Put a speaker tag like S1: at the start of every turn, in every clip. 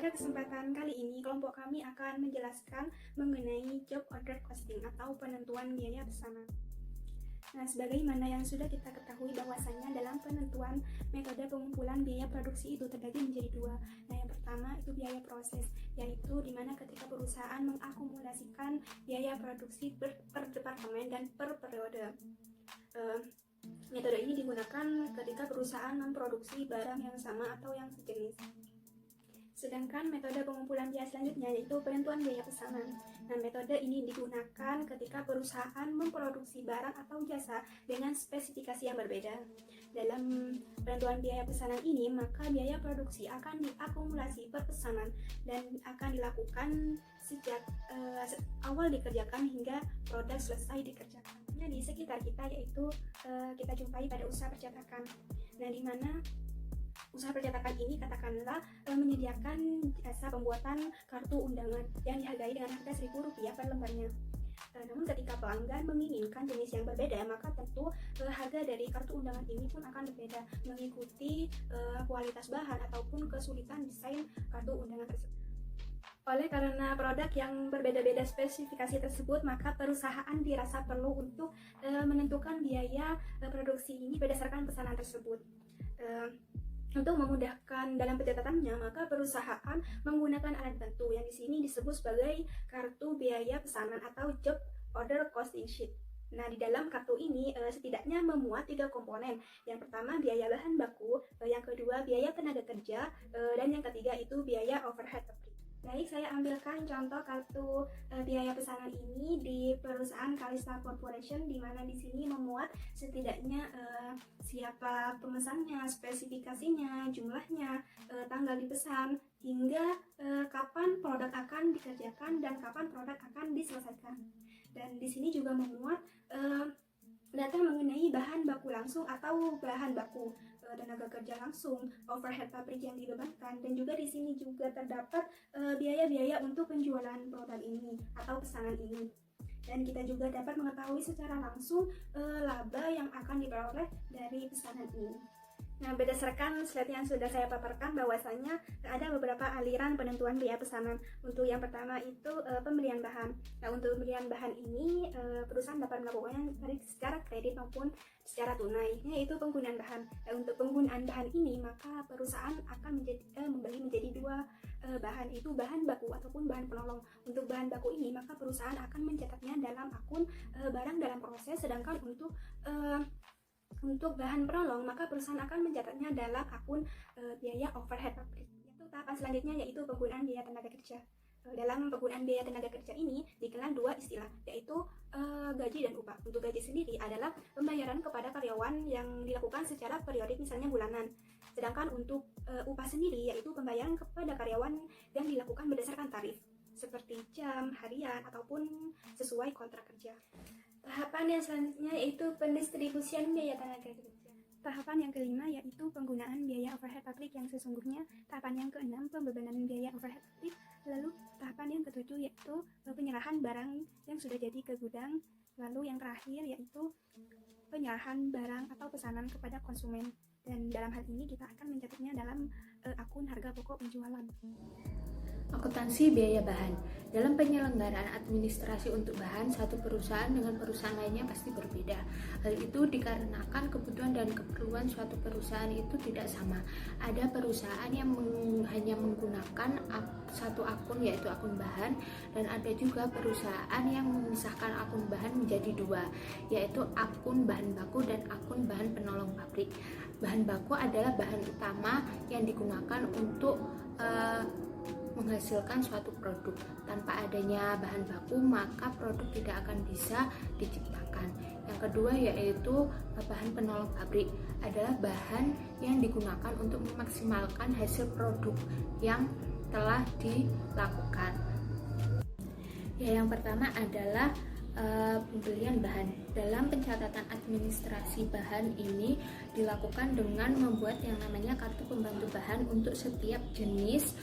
S1: Pada kesempatan kali ini, kelompok kami akan menjelaskan mengenai job order costing atau penentuan biaya pesanan. Nah, sebagaimana yang sudah kita ketahui bahwasanya dalam penentuan metode pengumpulan biaya produksi itu terbagi menjadi dua. Nah, yang pertama itu biaya proses, yaitu dimana ketika perusahaan mengakumulasikan biaya produksi per departemen dan per periode. Metode ini digunakan ketika perusahaan memproduksi barang yang sama atau yang sejenis. Sedangkan metode pengumpulan biaya selanjutnya yaitu penentuan biaya pesanan. Nah, metode ini digunakan ketika perusahaan memproduksi barang atau jasa dengan spesifikasi yang berbeda. Dalam penentuan biaya pesanan ini, maka biaya produksi akan diakumulasi per pesanan dan akan dilakukan sejak awal dikerjakan hingga produk selesai dikerjakan. Nah, di sekitar kita yaitu kita jumpai pada usaha percetakan. Nah, di mana usaha percetakan ini katakanlah menyediakan jasa pembuatan kartu undangan yang dihargai dengan harga Rp1.000 per lembarnya. Namun ketika pelanggan menginginkan jenis yang berbeda, maka tentu harga dari kartu undangan ini pun akan berbeda mengikuti kualitas bahan ataupun kesulitan desain kartu undangan tersebut. Oleh karena produk yang berbeda-beda spesifikasi tersebut, maka perusahaan dirasa perlu untuk menentukan biaya produksi ini berdasarkan pesanan tersebut. Untuk memudahkan dalam pencatatannya, maka perusahaan menggunakan alat bantu yang di sini disebut sebagai kartu biaya pesanan atau job order costing sheet. Nah, di dalam kartu ini setidaknya memuat 3 komponen. Yang pertama biaya bahan baku, yang kedua biaya tenaga kerja, dan yang ketiga itu biaya overhead pabrik. Baik, saya ambilkan contoh kartu biaya pesanan ini di perusahaan Kalista Corporation, di mana di sini memuat setidaknya siapa pemesannya, spesifikasinya, jumlahnya, tanggal dipesan, hingga kapan produk akan dikerjakan dan kapan produk akan diselesaikan. Dan di sini juga memuat data mengenai bahan baku langsung atau bahan baku, tenaga kerja langsung, overhead pabrik yang dibebankan, dan juga di sini juga terdapat biaya-biaya untuk penjualan produk ini atau pesanan ini. Dan kita juga dapat mengetahui secara langsung laba yang akan diperoleh dari pesanan ini. Nah, berdasarkan slide yang sudah saya paparkan bahwasanya ada beberapa aliran penentuan biaya pesanan. Untuk yang pertama itu pembelian bahan. Nah, untuk pembelian bahan ini perusahaan dapat melakukannya baik secara kredit maupun secara tunai, yaitu penggunaan bahan. Nah, untuk penggunaan bahan ini maka perusahaan akan membeli menjadi dua bahan, itu bahan baku ataupun bahan penolong. Untuk bahan baku ini maka perusahaan akan mencatatnya dalam akun barang dalam proses, sedangkan untuk bahan penolong maka perusahaan akan mencatatnya dalam akun biaya overhead pabrik. Yaitu tahapan selanjutnya yaitu penggunaan biaya tenaga kerja. Dalam penggunaan biaya tenaga kerja ini dikenal dua istilah, yaitu gaji dan upah. Untuk gaji sendiri adalah pembayaran kepada karyawan yang dilakukan secara periodik, misalnya bulanan. Sedangkan untuk upah sendiri yaitu pembayaran kepada karyawan yang dilakukan berdasarkan tarif, seperti jam, harian, ataupun sesuai kontrak kerja. Tahapan yang selanjutnya yaitu pendistribusian biaya tenaga kerja. Tahapan yang kelima yaitu penggunaan biaya overhead pabrik yang sesungguhnya. Tahapan yang keenam pembebanan biaya overhead pabrik. Lalu tahapan yang ketujuh yaitu penyerahan barang yang sudah jadi ke gudang. Lalu yang terakhir yaitu penyerahan barang atau pesanan kepada konsumen. Dan dalam hal ini kita akan mencatatnya dalam akun harga pokok penjualan.
S2: Akuntansi biaya bahan. Dalam penyelenggaraan administrasi untuk bahan, satu perusahaan dengan perusahaan lainnya pasti berbeda. Hal itu dikarenakan kebutuhan dan keperluan suatu perusahaan itu tidak sama. Ada perusahaan yang hanya menggunakan satu akun, yaitu akun bahan, dan ada juga perusahaan yang memisahkan akun bahan menjadi dua, yaitu akun bahan baku dan akun bahan penolong pabrik. Bahan baku adalah bahan utama yang digunakan untuk menghasilkan suatu produk. Tanpa adanya bahan baku maka produk tidak akan bisa diciptakan. Yang kedua yaitu bahan penolong pabrik, adalah bahan yang digunakan untuk memaksimalkan hasil produk yang telah dilakukan. Yang pertama adalah pembelian bahan. Dalam pencatatan administrasi bahan ini dilakukan dengan membuat yang namanya kartu pembantu bahan untuk setiap jenis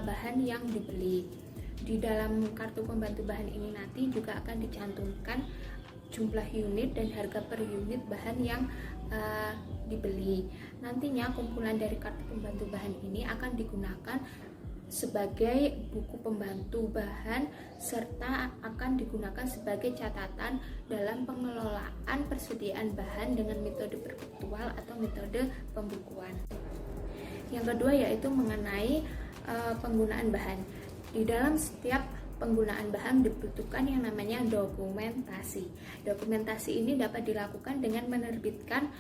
S2: bahan yang dibeli. Di dalam kartu pembantu bahan ini nanti juga akan dicantumkan jumlah unit dan harga per unit bahan yang dibeli. Nantinya kumpulan dari kartu pembantu bahan ini akan digunakan sebagai buku pembantu bahan serta akan digunakan sebagai catatan dalam pengelolaan persediaan bahan dengan metode perpetual atau metode pembukuan. Yang kedua yaitu mengenai penggunaan bahan. Di dalam setiap penggunaan bahan dibutuhkan yang namanya dokumentasi. Dokumentasi ini dapat dilakukan dengan menerbitkan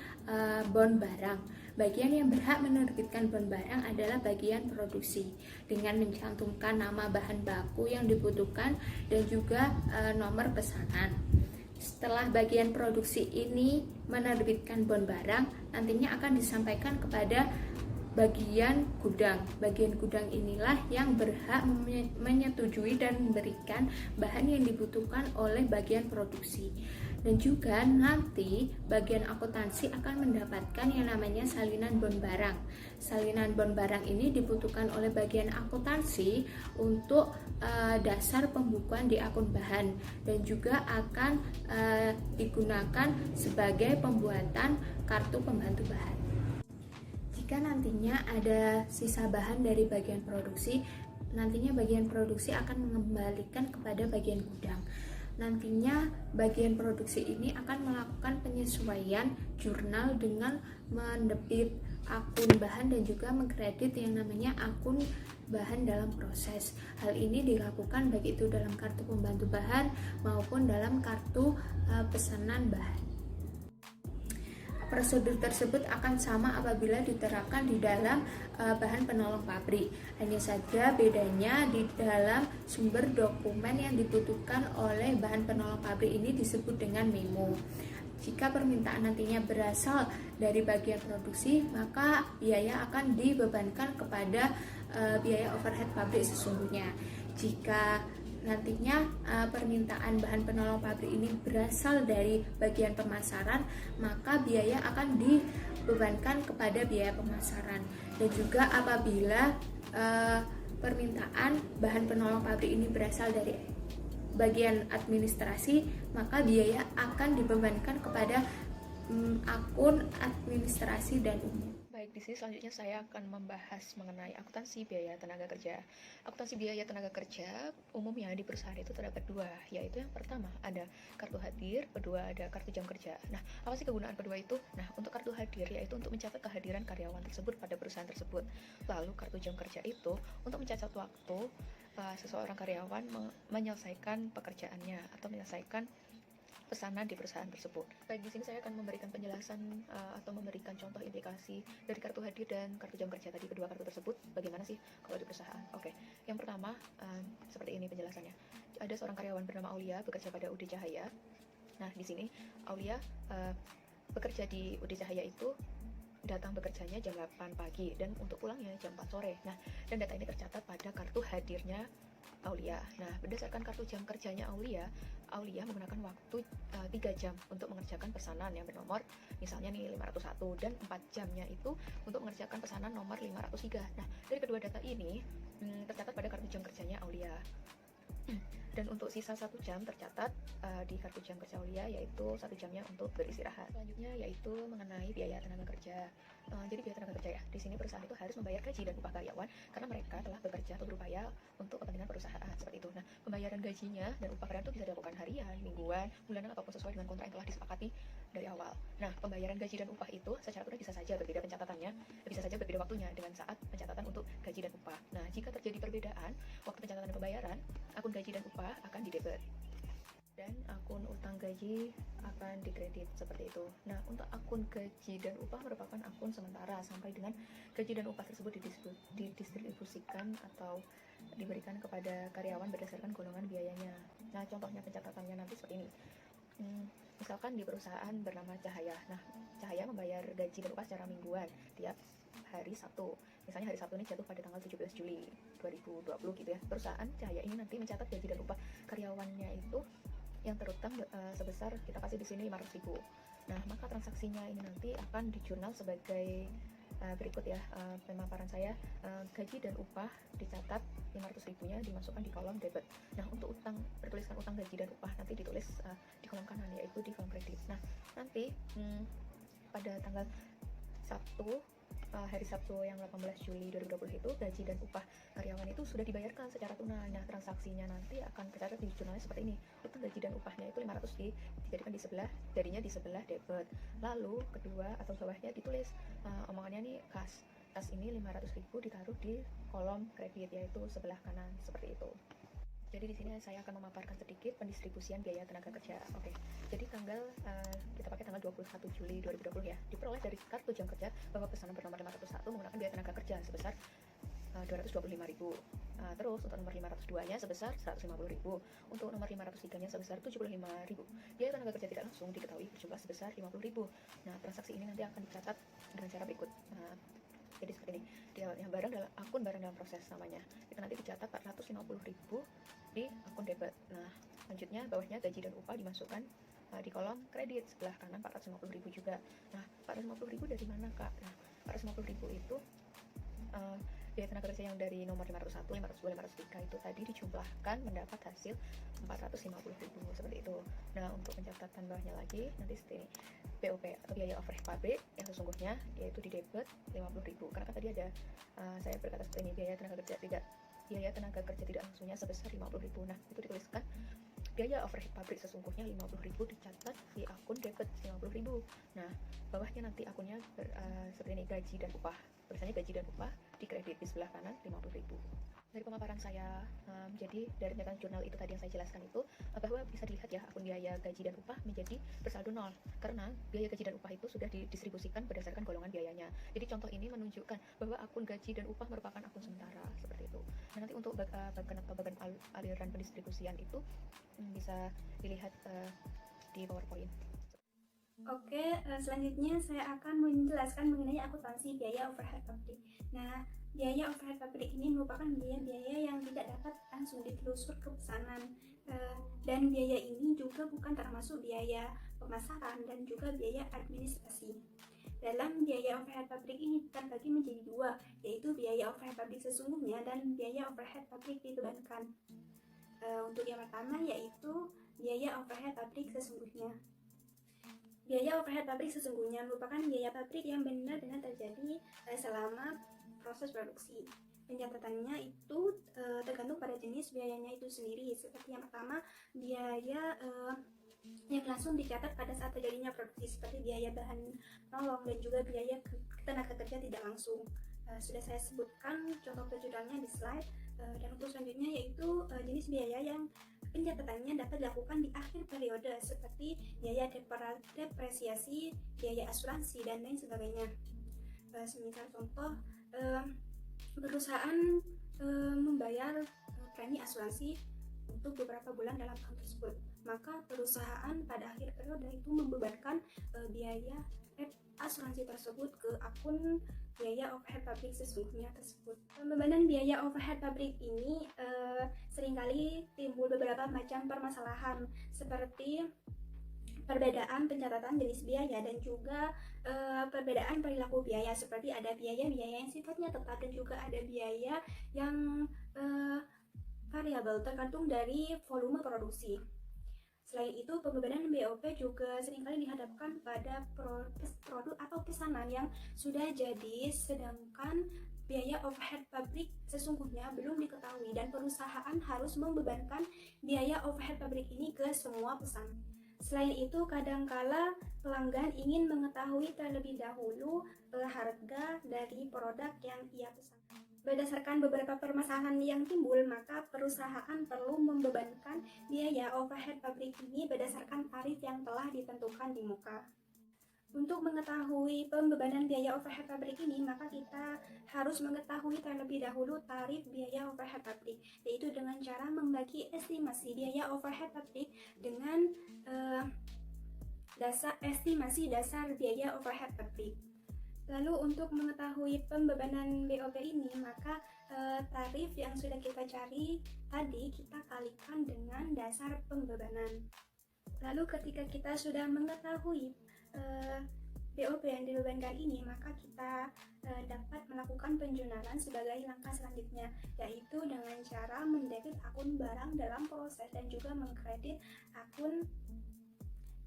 S2: bon barang. Bagian yang berhak menerbitkan bon barang adalah bagian produksi dengan mencantumkan nama bahan baku yang dibutuhkan dan juga nomor pesanan. Setelah bagian produksi ini menerbitkan bon barang, nantinya akan disampaikan kepada bagian gudang. Bagian gudang inilah yang berhak menyetujui dan memberikan bahan yang dibutuhkan oleh bagian produksi. Dan juga nanti bagian akuntansi akan mendapatkan yang namanya salinan bon barang. Salinan bon barang ini dibutuhkan oleh bagian akuntansi untuk dasar pembukuan di akun bahan dan juga akan digunakan sebagai pembuatan kartu pembantu bahan. Jika nantinya ada sisa bahan dari bagian produksi, nantinya bagian produksi akan mengembalikan kepada bagian gudang. Nantinya bagian produksi ini akan melakukan penyesuaian jurnal dengan mendebit akun bahan dan juga mengkredit yang namanya akun bahan dalam proses. Hal ini dilakukan baik itu dalam kartu pembantu bahan maupun dalam kartu pesanan bahan. Prosedur tersebut akan sama apabila diterapkan di dalam bahan penolong pabrik. Hanya saja bedanya di dalam sumber dokumen yang dibutuhkan oleh bahan penolong pabrik ini disebut dengan memo. Jika permintaan nantinya berasal dari bagian produksi, maka biaya akan dibebankan kepada biaya overhead pabrik sesungguhnya. Jika nantinya permintaan bahan penolong pabrik ini berasal dari bagian pemasaran, maka biaya akan dibebankan kepada biaya pemasaran. Dan juga apabila permintaan bahan penolong pabrik ini berasal dari bagian administrasi, maka biaya akan dibebankan kepada akun administrasi dan umum.
S3: Baik, di sini selanjutnya saya akan membahas mengenai akuntansi biaya tenaga kerja. Akuntansi biaya tenaga kerja umumnya di perusahaan itu terdapat dua, yaitu yang pertama ada kartu hadir, kedua ada kartu jam kerja. Nah, apa sih kegunaan kedua itu? Nah, untuk kartu hadir yaitu untuk mencatat kehadiran karyawan tersebut pada perusahaan tersebut. Lalu kartu jam kerja itu untuk mencatat waktu seseorang karyawan menyelesaikan pekerjaannya atau menyelesaikan pesanan di perusahaan tersebut. Baik, di sini saya akan memberikan penjelasan atau memberikan contoh implikasi dari kartu hadir dan kartu jam kerja tadi, kedua kartu tersebut bagaimana sih kalau di perusahaan. Oke, yang pertama seperti ini penjelasannya. Ada seorang karyawan bernama Aulia bekerja pada UD Cahaya. Nah, di sini Aulia bekerja di UD Cahaya itu datang bekerjanya jam 8 pagi dan untuk pulangnya jam 4 sore. Nah, dan data ini tercatat pada kartu hadirnya Aulia. Nah, berdasarkan kartu jam kerjanya Aulia menggunakan waktu 3 jam untuk mengerjakan pesanan yang bernomor misalnya nih 501 dan 4 jamnya itu untuk mengerjakan pesanan nomor 503. Nah, dari kedua data ini tercatat pada kartu jam kerjanya Aulia. Dan untuk sisa 1 jam tercatat di kartu jam kerja Aulia, yaitu 1 jamnya untuk beristirahat. Selanjutnya yaitu mengenai biaya tenaga kerja. Jadi biaya tenaga kerja ya, di sini perusahaan itu harus membayar gaji dan upah karyawan karena mereka telah bekerja atau berupaya untuk kepentingan perusahaan seperti itu. Nah, pembayaran gajinya dan upah karyawan itu bisa dilakukan harian, mingguan, bulanan ataupun sesuai dengan kontrak yang telah disepakati dari awal. Nah, pembayaran gaji dan upah itu secara aturan bisa saja berbeda pencatatannya, bisa saja berbeda waktunya dengan saat pencatatan untuk gaji dan upah. Nah, jika terjadi perbedaan waktu pencatatan dan pembayaran, akun gaji dan upah akan didebit dan akun utang gaji akan dikredit seperti itu. Nah, untuk akun gaji dan upah merupakan akun sementara sampai dengan gaji dan upah tersebut didistribusikan atau diberikan kepada karyawan berdasarkan golongan biayanya. Nah, contohnya pencatatannya nanti seperti ini. Misalkan di perusahaan bernama Cahaya. Nah, Cahaya membayar gaji dan upah secara mingguan tiap hari Sabtu. Misalnya hari Sabtu ini jatuh pada tanggal 17 Juli 2020 gitu ya. Perusahaan Cahaya ini nanti mencatat gaji dan upah karyawannya itu yang terutang sebesar, kita kasih di sini 500.000. Nah, maka transaksinya ini nanti akan dijurnal sebagai berikut ya, pemaparan saya. Gaji dan upah dicatat 500.000-nya dimasukkan di kolom debit. Nah, untuk utang bertuliskan utang gaji dan upah nanti ditulis di kolom kanan, yaitu di kolom kredit. Nah, nanti pada tanggal Sabtu hari Sabtu yang 18 Juli 2020 itu gaji dan upah karyawan itu sudah dibayarkan secara tunai. Nah, transaksinya nanti akan tercatat di jurnalnya seperti ini. Itu gaji dan upahnya itu 500 dijadikan di sebelah, jadinya di sebelah debit. Lalu kedua atau bawahnya ditulis omongannya nih kas. Kas ini 500.000 ditaruh di kolom kredit, yaitu sebelah kanan seperti itu. Jadi di sini saya akan memaparkan sedikit pendistribusian biaya tenaga kerja. Oke. Jadi kita pakai tanggal 21 Juli 2020 ya. Diperoleh dari kartu jam kerja bahwa pesanan bernomor 501 menggunakan biaya tenaga kerja sebesar 225.000. Terus untuk nomor 502-nya sebesar 150.000. Untuk nomor 503-nya sebesar 75.000. Biaya tenaga kerja tidak langsung diketahui berjumlah sebesar 50.000. Nah, transaksi ini nanti akan dicatat dengan cara berikut. Jadi seperti ini, yang akun barang dalam proses namanya. Itu nanti dicatat 450.000 di akun debit. Nah, selanjutnya bawahnya gaji dan upah dimasukkan di kolom kredit, sebelah kanan 450.000 juga. Nah, 450.000 dari mana, Kak? Nah, 450.000 itu biaya tenaga kerja yang dari nomor 501, 502, 503 itu tadi dijumlahkan mendapat hasil 450.000 seperti itu. Nah, untuk pencatatan bawahnya lagi nanti seperti ini. BOP atau biaya overhead pabrik yang sesungguhnya yaitu di debit 50.000. Karena kan tadi ada saya berkata seperti ini, biaya tenaga kerja tidak langsungnya sebesar 50.000. Nah, itu dituliskan biaya overhead pabrik sesungguhnya 50.000 dicatat di akun debit 50.000. Nah, bawahnya nanti akunnya seperti ini, gaji dan upah. Tulisannya gaji dan upah di kredit di sebelah kanan 50.000. Dari pemaparan saya, jadi dari catatan jurnal itu tadi yang saya jelaskan itu, bahwa bisa dilihat ya akun biaya gaji dan upah menjadi bersaldo 0 karena biaya gaji dan upah itu sudah didistribusikan berdasarkan golongan biayanya. Jadi contoh ini menunjukkan bahwa akun gaji dan upah merupakan akun sementara seperti itu. Nah, nanti untuk bagian aliran pendistribusian itu bisa dilihat di PowerPoint.
S1: Oke, selanjutnya saya akan menjelaskan mengenai akuntansi biaya overhead pabrik. Nah, biaya overhead pabrik ini merupakan biaya-biaya yang tidak dapat langsung ditelusur ke pesanan, dan biaya ini juga bukan termasuk biaya pemasaran dan juga biaya administrasi. Dalam biaya overhead pabrik ini terbagi menjadi dua, yaitu biaya overhead pabrik sesungguhnya dan biaya overhead pabrik dibebankan. Untuk yang pertama yaitu biaya overhead pabrik sesungguhnya. Biaya overhead pabrik sesungguhnya merupakan biaya pabrik yang benar-benar terjadi selama proses produksi. Pencatatannya itu tergantung pada jenis biayanya itu sendiri. Seperti yang pertama, biaya yang langsung dicatat pada saat terjadinya produksi, seperti biaya bahan penolong dan juga biaya tenaga kerja tidak langsung. Sudah saya sebutkan contoh jurnalnya di slide. Dan untuk selanjutnya yaitu jenis biaya yang pencatatannya dapat dilakukan di akhir periode, seperti biaya depresiasi, biaya asuransi, dan lain sebagainya. Semisal contoh, perusahaan membayar premi asuransi untuk beberapa bulan dalam tahun tersebut, maka perusahaan pada akhir periode itu membebankan biaya asuransi tersebut ke akun biaya overhead pabrik sesungguhnya tersebut. Pembebanan biaya overhead pabrik ini seringkali timbul beberapa macam permasalahan, seperti perbedaan pencatatan jenis biaya dan juga perbedaan perilaku biaya, seperti ada biaya-biaya yang sifatnya tetap dan juga ada biaya yang variabel tergantung dari volume produksi. Selain itu, pembebanan BOP juga seringkali dihadapkan pada produk atau pesanan yang sudah jadi, sedangkan biaya overhead pabrik sesungguhnya belum diketahui dan perusahaan harus membebankan biaya overhead pabrik ini ke semua pesanan. Selain itu, kadangkala pelanggan ingin mengetahui terlebih dahulu harga dari produk yang ia pesan. Berdasarkan beberapa permasalahan yang timbul, maka perusahaan perlu membebankan biaya overhead pabrik ini berdasarkan tarif yang telah ditentukan di muka. Untuk mengetahui pembebanan biaya overhead pabrik ini, maka kita harus mengetahui terlebih dahulu tarif biaya overhead pabrik, yaitu dengan cara membagi estimasi biaya overhead pabrik dengan estimasi dasar biaya overhead pabrik. Lalu untuk mengetahui pembebanan BOP ini, maka tarif yang sudah kita cari tadi kita kalikan dengan dasar pembebanan. Lalu ketika kita sudah mengetahui BOP yang dibebankan ini, maka kita dapat melakukan penjurnalan sebagai langkah selanjutnya, yaitu dengan cara mendebit akun barang dalam proses dan juga mengkredit akun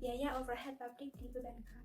S1: biaya overhead pabrik dibebankan.